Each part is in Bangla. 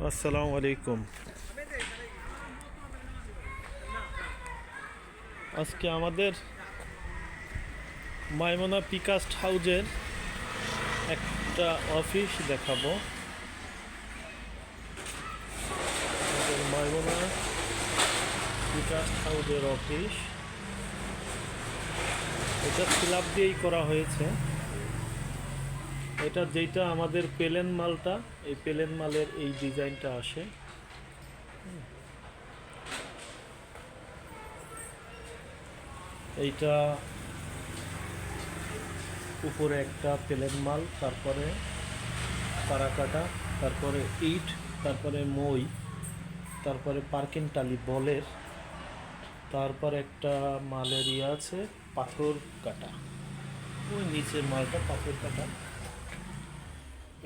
আসসালামু আলাইকুম। আজকে আমাদের মাইমনা পিকাস্ট হাউজের একটা অফিস দেখাবো। আমাদের মাইমনা পিকাস্ট হাউজের অফিস, এটা স্ল্যাব দিয়েই করা হয়েছে। এটা যেটা আমাদের প্লেন মালটা, এই প্লেন মালের এই ডিজাইনটা আসে। এইটা উপরে একটা প্লেন মাল, তারপরে কাটা, তারপরে ইট, তারপরে মই, তারপরে পার্কিং টালি বলের, তারপর একটা মালের ইয়ে আছে পাথর কাটা, ওই নিচের মালটা পাথর কাটা।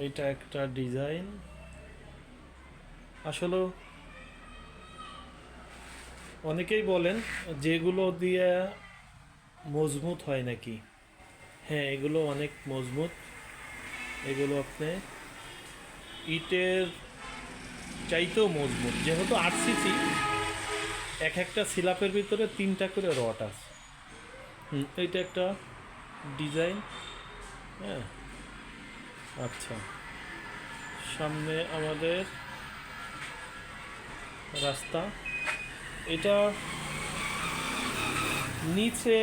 এইটা একটা ডিজাইন। আসলে অনেকেই বলেন যেগুলো দিয়ে মজবুত হয় নাকি। হ্যাঁ, এগুলো অনেক মজবুত। এগুলো আপনি ইটের চাইতেও মজবুত, যেহেতু আরসিসি, এক একটা সিলাপের ভিতরে 3টা করে রড আছে। এইটা একটা ডিজাইন। হ্যাঁ, আচ্ছা, সামনে আমাদের রাস্তা। এটা নিচে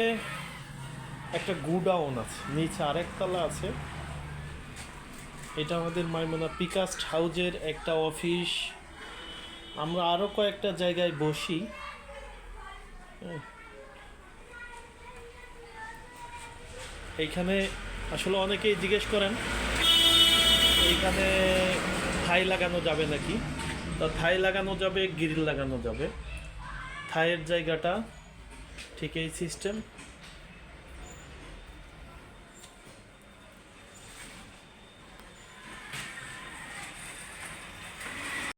একটা গুডাউন আছে, নিচে আরেক তলা আছে। এটা আমাদের মাইমনা পিকাস্ট হাউজের একটা অফিস। আমরা আরও কয়েকটা জায়গায় বসি। এইখানে আসলে অনেকেই জিজ্ঞেস করেন এইখানে থাই লাগানো যাবে নাকি। তা থাই লাগানো যাবে, গ্রিল লাগানো যাবে। থাইয়ের জায়গাটা ঠিক এই সিস্টেম,